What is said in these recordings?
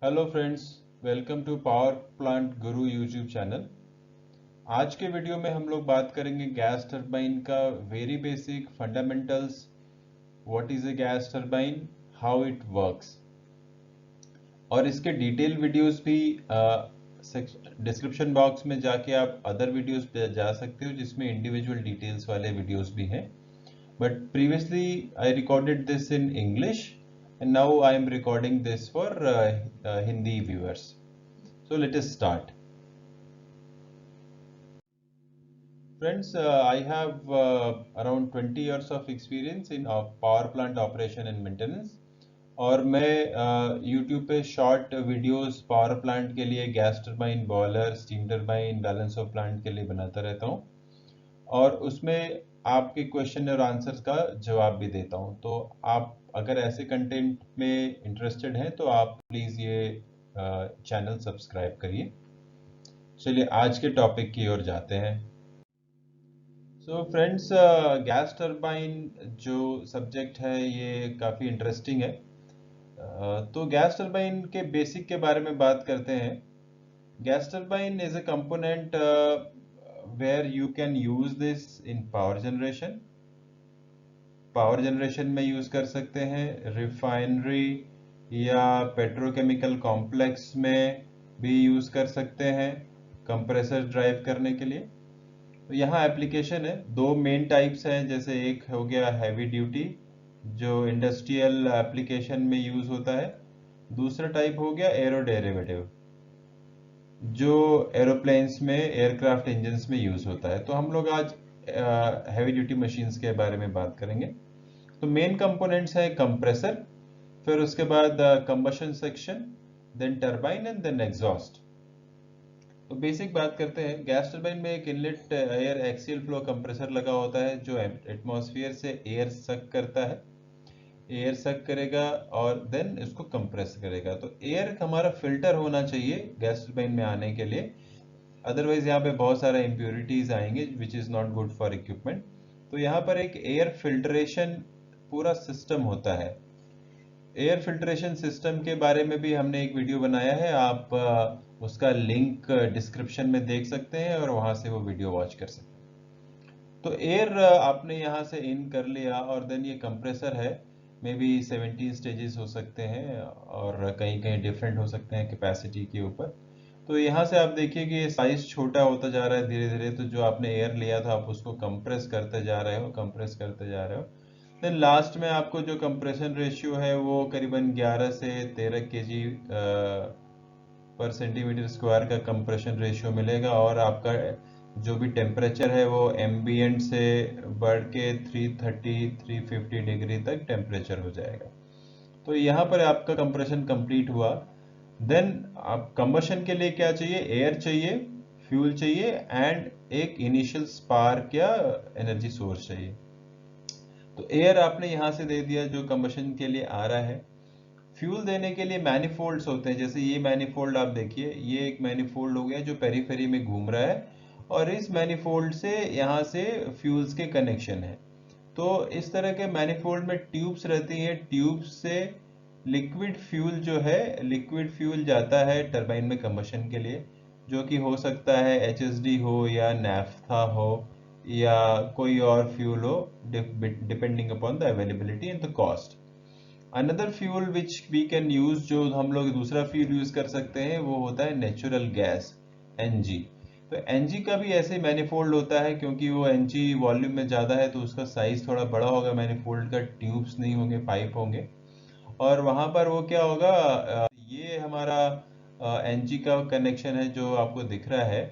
Hello friends, welcome to power plant Guru YouTube channel. आज के video में हम लोग बात करेंगे गैस टरबाइन का very basic fundamentals. What is a gas turbine, how it works, और इसके डिटेल वीडियोस भी डिस्क्रिप्शन बॉक्स में जाके आप अदर वीडियोस पे जा सकते हो जिसमें इंडिविजुअल डिटेल्स वाले वीडियोस भी हैं। But previously I recorded this in English and now I am recording this for Hindi viewers. So let us start. Friends, I have around 20 years of experience in power plant operation and maintenance. और मैं YouTube पे short videos power plant के लिए, gas turbine, boiler, steam turbine, balance of plant के लिए बनाता रहता हूँ और उसमें आपके क्वेश्चन और आंसर का जवाब भी देता हूँ। तो आप अगर ऐसे कंटेंट में इंटरेस्टेड हैं तो आप प्लीज़ ये चैनल सब्सक्राइब करिए। चलिए आज के टॉपिक की ओर जाते हैं। सो फ्रेंड्स, गैस टरबाइन जो सब्जेक्ट है ये काफ़ी इंटरेस्टिंग है। तो गैस टरबाइन के बेसिक के बारे में बात करते हैं। Gas turbine is a component where you can use this in power generation में यूज कर सकते हैं, रिफाइनरी या पेट्रोकेमिकल कॉम्प्लेक्स में भी यूज कर सकते हैं कंप्रेसर ड्राइव करने के लिए। तो यहाँ एप्लीकेशन है, दो मेन टाइप्स हैं। जैसे एक हो गया हैवी ड्यूटी जो इंडस्ट्रियल एप्लीकेशन में यूज होता है, दूसरा टाइप हो गया एरो डेरिवेटिव जो एरोप्लेन्स में, एयरक्राफ्ट इंजन्स में यूज होता है। तो हम लोग आज हैवी ड्यूटी मशीन्स के बारे में बात करेंगे। तो मेन कंपोनेंट्स है कंप्रेसर, फिर उसके बाद combustion section, then turbine and then exhaust. तो बेसिक बात करते हैं। गैस टरबाइन में एक inlet air axial flow compressor लगा होता है जो एटमॉस्फेयर से एयर सक करता है, एयर सक करेगा और देन इसको कंप्रेस करेगा। तो एयर हमारा फिल्टर होना चाहिए गैस टरबाइन में आने के लिए, अदरवाइज यहाँ पे बहुत सारे इम्प्योरिटीज आएंगे which is not good for equipment. तो यहाँ पर एक एयर फिल्ट्रेशन पूरा सिस्टम होता है। एयर फिल्ट्रेशन सिस्टम के बारे में भी हमने एक वीडियो बनाया है, आप उसका लिंक डिस्क्रिप्शन में देख सकते हैं और वहां से वो वीडियो वॉच कर सकते हैं। तो एयर आपने यहाँ से इन कर लिया और देन ये कंप्रेसर है, मे बी 17 स्टेजेस हो सकते हैं और कहीं कहीं डिफरेंट हो सकते हैं कैपेसिटी के ऊपर। तो यहाँ से आप देखिए कि ये साइज छोटा होता जा रहा है धीरे धीरे। तो जो आपने एयर लिया था आप उसको कंप्रेस करते जा रहे हो, कंप्रेस करते जा रहे हो। देन लास्ट में आपको जो कंप्रेशन रेशियो है वो करीबन 11 से 13 केजी पर सेंटीमीटर स्क्वायर का कंप्रेशन रेशियो मिलेगा और आपका जो भी टेम्परेचर है वो एम्बियंट से बढ़ के 330 350 डिग्री तक टेम्परेचर हो जाएगा। तो यहाँ पर आपका कंप्रेशन कंप्लीट हुआ। देन आप कंबशन के लिए क्या चाहिए, एयर चाहिए, फ्यूल चाहिए एंड एक इनिशियल स्पार्क या एनर्जी सोर्स चाहिए। तो एयर आपने यहाँ से दे दिया जो कंबशन के लिए आ रहा है। फ्यूल देने के लिए मैनिफोल्ड्स होते हैं, जैसे ये मैनिफोल्ड आप देखिए, ये एक मैनिफोल्ड हो गया जो पेरीफेरी में घूम रहा है और इस मैनिफोल्ड से यहाँ से फ्यूल्स के कनेक्शन है। तो इस तरह के मैनिफोल्ड में ट्यूब्स रहती हैं, ट्यूब्स से लिक्विड फ्यूल जो है, लिक्विड फ्यूल जाता है टरबाइन में कंबशन के लिए, जो कि हो सकता है एचएसडी हो या नैफ्था हो या कोई और फ्यूल हो, depending upon the availability and the cost. Another fuel which we can use, जो हम लोग दूसरा फ्यूल यूज कर सकते हैं, वो होता है नेचुरल गैस, एनजी। तो एनजी का भी ऐसे मैनिफोल्ड होता है, क्योंकि वो एनजी वॉल्यूम में ज़्यादा है तो उसका साइज थोड़ा बड़ा होगा मैनिफोल्ड का, ट्यूब्स नहीं होंगे, पाइप होंगे। और वहाँ पर वो क्या होगा, ये हमारा एनजी का कनेक्शन है जो आपको दिख रहा है,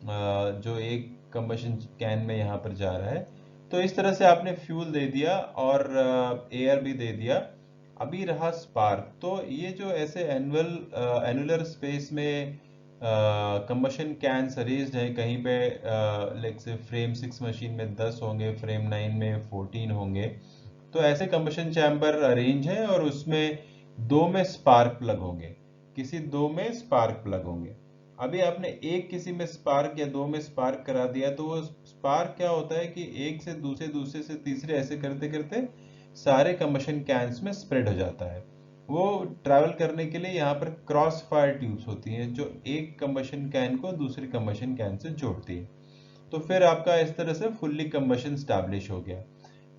जो एक कंबशन कैन में यहाँ पर जा रहा है। तो इस तरह से आपने फ्यूल दे दिया और एयर भी दे दिया। अभी रहा स्पार्क। तो ये जो ऐसे एनुलर स्पेस में कंबशन कैन्स अरेंज्ड है, कहीं पे लाइक से फ्रेम 6 मशीन में 10 होंगे, फ्रेम 9 में 14 होंगे। तो ऐसे कंबशन चैम्बर अरेंज है और उसमें दो में स्पार्क प्लग होंगे, किसी दो में स्पार्क प्लग होंगे। अभी आपने एक किसी में स्पार्क या दो में स्पार्क करा दिया तो वो स्पार्क क्या होता है कि एक से दूसरे, दूसरे से तीसरे, ऐसे करते करते सारे कंबशन कैन्स में स्प्रेड हो जाता है। वो ट्रैवल करने के लिए यहाँ पर क्रॉस फायर ट्यूब्स होती हैं जो एक कंबशन कैन को दूसरी कंबशन कैन से जोड़ती है। तो फिर आपका इस तरह से फुल्ली कंबशन स्टैब्लिश हो गया।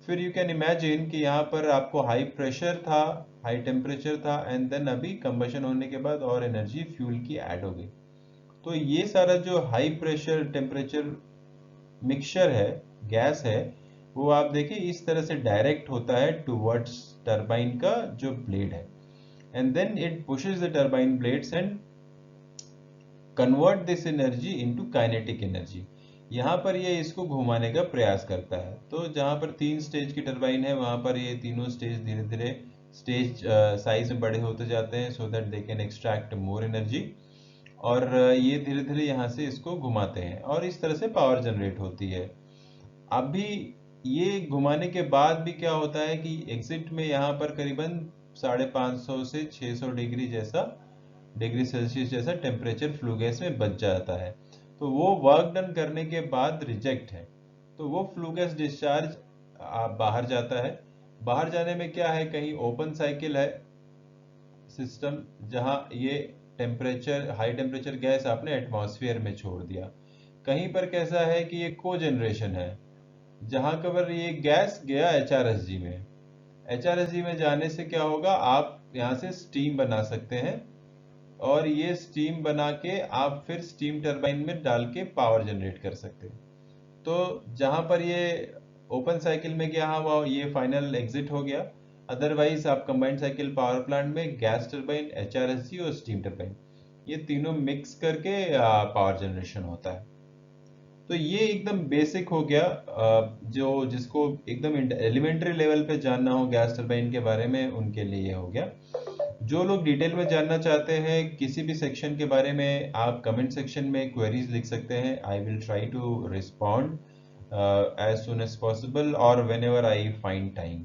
फिर यू कैन इमेजिन कि यहाँ पर आपको हाई प्रेशर था, हाई टेम्परेचर था, एंड देन अभी कंबशन होने के बाद और एनर्जी फ्यूल की ऐड हो गई। तो ये सारा जो हाई प्रेशर टेम्परेचर मिक्सचर है, गैस है, वो आप देखिए इस तरह से डायरेक्ट होता है टुवर्ड्स टरबाइन का जो ब्लेड है, and then it pushes the turbine blades and convert this energy into kinetic energy. यहाँ पर ये इसको घुमाने का प्रयास करता है। तो जहाँ पर 3 स्टेज की टरबाइन है, वहाँ पर ये तीनों स्टेज धीरे धीरे स्टेज साइज में बड़े होते जाते हैं so that they can extract more energy, और ये धीरे धीरे यहाँ से इसको घुमाते हैं और इस तरह से पावर जनरेट होती है। अभी ये घुमाने के बाद भी क्या होता है कि एग्जिट में यहाँ पर करीबन 550 से 600 डिग्री सेल्सियस जैसा टेम्परेचर फ्लू गैस में बच जाता है। तो वो वर्क डन करने के बाद रिजेक्ट है, तो वो फ्लू गैस डिस्चार्ज बाहर जाता है। बाहर जाने में क्या है, कहीं ओपन साइकिल है सिस्टम, जहां ये हाई टेम्परेचर गैस आपने एटमॉस्फेयर में छोड़ दिया। कहीं पर कैसा है कि ये को जनरेशन है, जहां कवर ये गैस गया एचआरएसजी में। एचआरएसजी में जाने से क्या होगा, आप यहाँ से स्टीम बना सकते हैं और ये स्टीम बना के आप फिर स्टीम टरबाइन में डाल के पावर जनरेट कर सकते हैं। तो जहां पर ये ओपन साइकिल में गया, वो ये फाइनल एग्जिट हो गया। अदरवाइज आप कंबाइंड साइकिल पावर प्लांट में गैस टरबाइन, एचआरएसजी और स्टीम टरबाइन, ये तीनों मिक्स करके पावर जनरेशन होता है। तो ये एकदम बेसिक हो गया, जो जिसको एकदम एलिमेंट्री लेवल पे जानना हो गैस टरबाइन के बारे में उनके लिए हो गया। जो लोग डिटेल में जानना चाहते हैं किसी भी सेक्शन के बारे में, आप कमेंट सेक्शन में क्वेरीज लिख सकते हैं। I will try to respond as soon as possible और whenever I find time.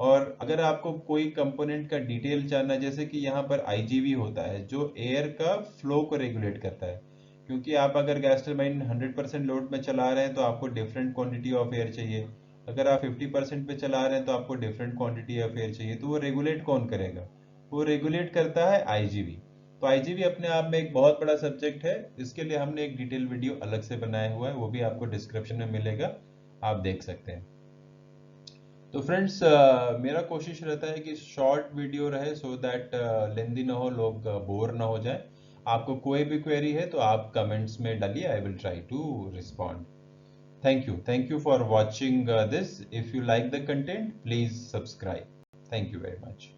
और अगर आपको कोई कंपोनेंट का डिटेल जानना, जैसे कि यहाँ पर आईजीवी होता है जो एयर का फ्लो को रेगुलेट करता है, क्योंकि आप अगर गैस टरबाइन 100% लोड में चला रहे हैं तो आपको डिफरेंट क्वांटिटी ऑफ एयर चाहिए। अगर आप 50% पे चला रहे हैं तो आपको डिफरेंट क्वांटिटी ऑफ एयर चाहिए। तो वो रेगुलेट कौन करेगा, वो रेगुलेट करता है आईजीवी। तो आईजीवी अपने आप में एक बहुत बड़ा सब्जेक्ट है, इसके लिए हमने एक डिटेल वीडियो अलग से बनाया हुआ है, वो भी आपको डिस्क्रिप्शन में मिलेगा, आप देख सकते हैं। तो फ्रेंड्स, मेरा कोशिश रहता है कि शॉर्ट वीडियो रहे सो दैट लेंदी ना हो, लोग बोर ना हो जाए। आपको कोई भी क्वेरी है तो आप कमेंट्स में डालिए, I will try to respond. Thank you for watching this. If you like the content please subscribe. Thank you very much.